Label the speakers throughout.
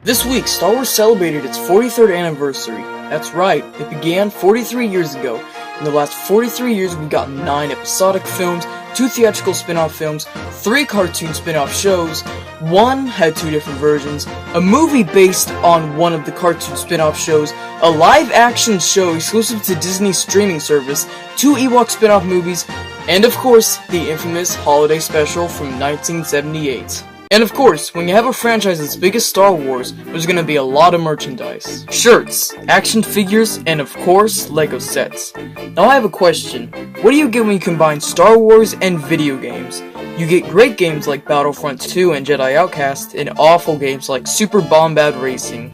Speaker 1: This week, Star Wars celebrated its 43rd anniversary. That's right, it began 43 years ago. In the last 43 years, we've got 9 episodic films, 2 theatrical spin-off films, 3 cartoon spin-off shows, 1 had 2 different versions, a movie based on one of the cartoon spin-off shows, a live-action show exclusive to Disney's streaming service, 2 Ewok spin-off movies, and of course, the infamous holiday special from 1978. And of course, when you have a franchise as big as Star Wars, there's gonna be a lot of merchandise. Shirts, action figures, and of course, Lego sets. Now I have a question. What do you get when you combine Star Wars and video games? You get great games like Battlefront 2 and Jedi Outcast, and awful games like Super Bombad Racing.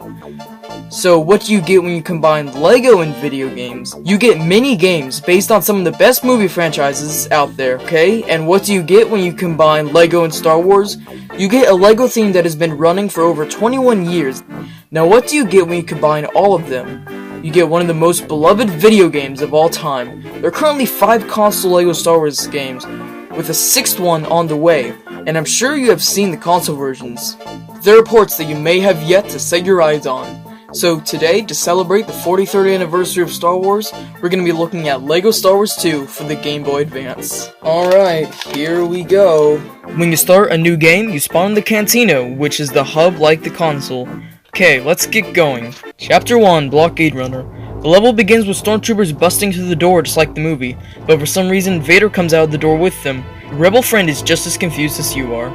Speaker 1: So what do you get when you combine Lego and video games? You get mini games based on some of the best movie franchises out there, okay? And what do you get when you combine Lego and Star Wars? You get a Lego theme that has been running for over 21 years. Now what do you get when you combine all of them? You get one of the most beloved video games of all time. There are currently 5 console Lego Star Wars games, with a 6th one on the way, and I'm sure you have seen the console versions. There are ports that you may have yet to set your eyes on. So today, to celebrate the 43rd anniversary of Star Wars, we're going to be looking at LEGO Star Wars 2 for the Game Boy Advance. Alright, here we go. When you start a new game, you spawn in the Cantina, which is the hub like the console. Okay, let's get going. Chapter 1, Blockade Runner. The level begins with stormtroopers busting through the door just like the movie, but for some reason Vader comes out of the door with them. Your rebel friend is just as confused as you are.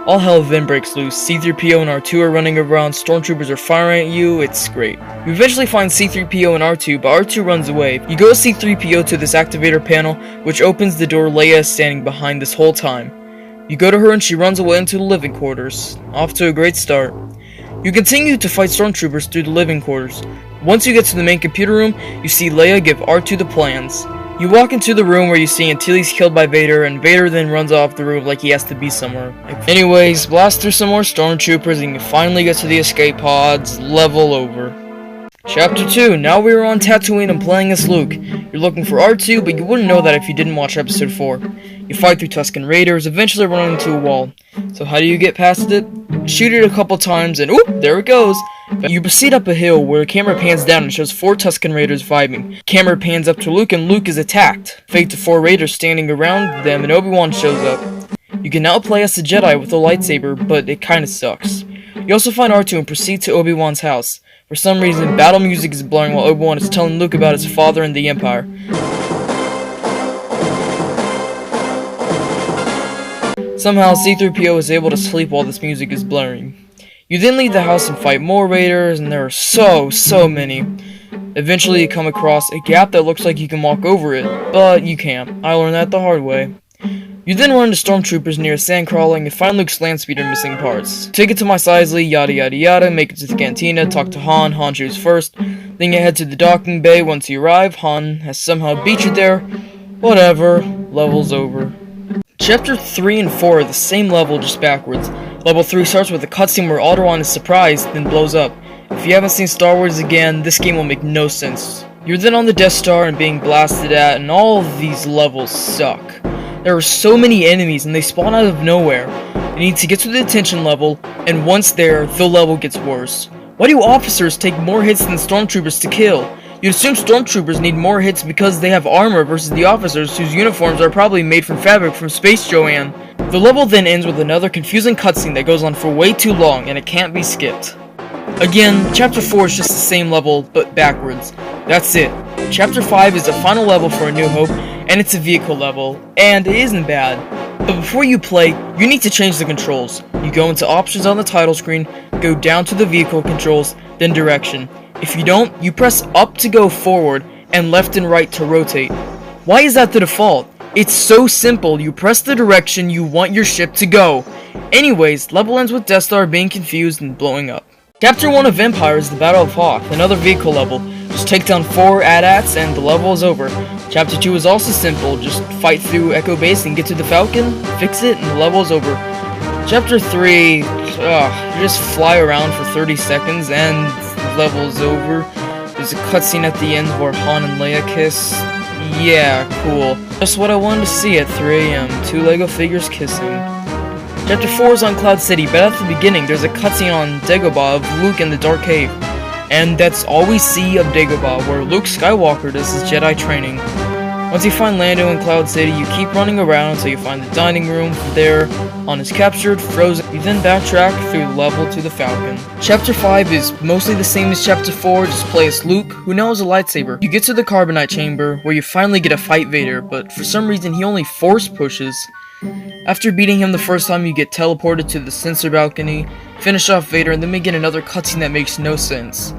Speaker 1: All hell then breaks loose. C-3PO and R2 are running around, stormtroopers are firing at you, it's great. You eventually find C-3PO and R2, but R2 runs away. You go with C-3PO to this activator panel, which opens the door Leia is standing behind this whole time. You go to her and she runs away into the living quarters. Off to a great start. You continue to fight stormtroopers through the living quarters. Once you get to the main computer room, you see Leia give R2 the plans. You walk into the room where you see Antilles killed by Vader, and Vader then runs off the roof like he has to be somewhere. Anyways, blast through some more stormtroopers and you finally get to the escape pods. Level over. Chapter 2, now we are on Tatooine and playing as Luke. You're looking for R2, but you wouldn't know that if you didn't watch episode 4. You fight through Tusken Raiders, eventually running into a wall. So how do you get past it? Shoot it a couple times and oop, there it goes. You proceed up a hill where the camera pans down and shows 4 Tusken Raiders vibing. Camera pans up to Luke and Luke is attacked. Fade to 4 Raiders standing around them and Obi-Wan shows up. You can now play as a Jedi with a lightsaber, but it kinda sucks. You also find R2 and proceed to Obi-Wan's house. For some reason, battle music is blaring while Obi-Wan is telling Luke about his father and the Empire. Somehow, C-3PO is able to sleep while this music is blaring. You then leave the house and fight more raiders, and there are so many. Eventually you come across a gap that looks like you can walk over it, but you can't. I learned that the hard way. You then run into stormtroopers near a sand crawling and find Luke's land speeder missing parts. Take it to Mos Eisley, yada yada yada, make it to the cantina, talk to Han shoots first, then you head to the docking bay. Once you arrive, Han has somehow beat you there. Whatever, level's over. Chapter 3 and 4 are the same level, just backwards. Level 3 starts with a cutscene where Alderaan is surprised, then blows up. If you haven't seen Star Wars again, this game will make no sense. You're then on the Death Star and being blasted at, and all of these levels suck. There are so many enemies and they spawn out of nowhere. You need to get to the detention level, and once there, the level gets worse. Why do officers take more hits than stormtroopers to kill? You'd assume stormtroopers need more hits because they have armor versus the officers whose uniforms are probably made from fabric from Space Joanne. The level then ends with another confusing cutscene that goes on for way too long and it can't be skipped. Again, Chapter 4 is just the same level, but backwards. That's it. Chapter 5 is the final level for A New Hope, and it's a vehicle level, and it isn't bad. But before you play, you need to change the controls. You go into options on the title screen, go down to the vehicle controls, then direction. If you don't, you press up to go forward, and left and right to rotate. Why is that the default? It's so simple, you press the direction you want your ship to go. Anyways, level ends with Death Star being confused and blowing up. Chapter 1 of Empire is the Battle of Hoth, another vehicle level. Just take down 4 AT-ATs and the level is over. Chapter 2 is also simple, just fight through Echo Base and get to the Falcon, fix it, and the level is over. Chapter 3, you just fly around for 30 seconds and the level is over. There's a cutscene at the end where Han and Leia kiss. Yeah, cool. Just what I wanted to see at 3 AM, 2 Lego figures kissing. Chapter 4 is on Cloud City, but at the beginning there's a cutscene on Dagobah of Luke in the Dark Cave. And that's all we see of Dagobah, where Luke Skywalker does his Jedi training. Once you find Lando in Cloud City, you keep running around until you find the dining room. From there, Han is captured, frozen. You then backtrack through the level to the Falcon. Chapter 5 is mostly the same as Chapter 4, just play as Luke, who now has a lightsaber. You get to the Carbonite Chamber, where you finally get to fight Vader, but for some reason he only force pushes. After beating him the first time, you get teleported to the sensor balcony, finish off Vader, and then we get another cutscene that makes no sense.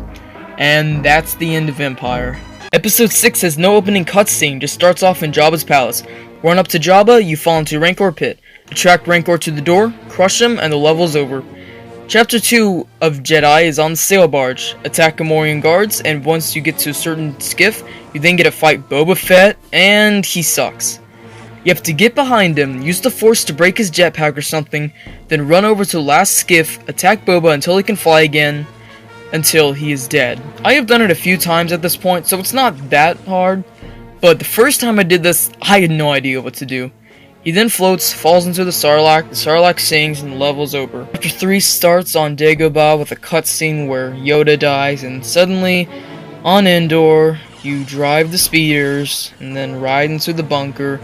Speaker 1: And that's the end of Empire. Episode 6 has no opening cutscene, just starts off in Jabba's palace. Run up to Jabba, you fall into Rancor Pit. Attract Rancor to the door, crush him, and the level's over. Chapter 2 of Jedi is on the sail barge. Attack Gamorrean guards, and once you get to a certain skiff, you then get to fight Boba Fett, and he sucks. You have to get behind him, use the Force to break his jetpack or something, then run over to the last skiff, attack Boba until he can fly again, until he is dead. I have done it a few times at this point, so it's not that hard, but the first time I did this, I had no idea what to do. He then floats, falls into the Sarlacc sings, and the level's over. Chapter 3 starts on Dagobah with a cutscene where Yoda dies, and suddenly, on Endor, you drive the speeders, and then ride into the bunker.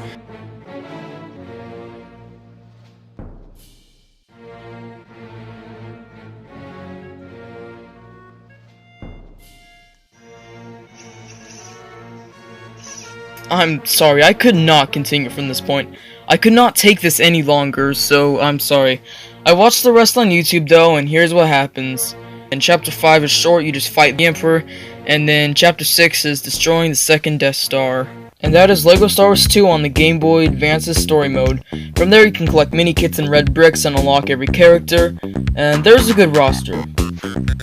Speaker 1: I'm sorry, I could not continue from this point. I could not take this any longer, so I'm sorry. I watched the rest on YouTube though, and here's what happens. And Chapter 5 is short, you just fight the Emperor, and then Chapter 6 is destroying the second Death Star. And that is LEGO Star Wars 2 on the Game Boy Advance's story mode. From there you can collect mini kits and red bricks and unlock every character, and there's a good roster.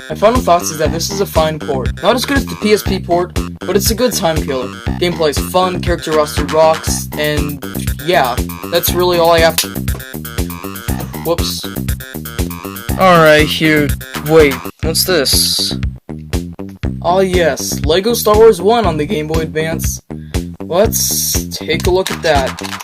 Speaker 1: My final thoughts is that this is a fine port. Not as good as the PSP port, but it's a good time killer. Gameplay is fun, character roster rocks, and yeah, that's really all I have to... Whoops. Alright, here, wait, what's this? Ah yes, LEGO Star Wars 1 on the Game Boy Advance. Let's take a look at that.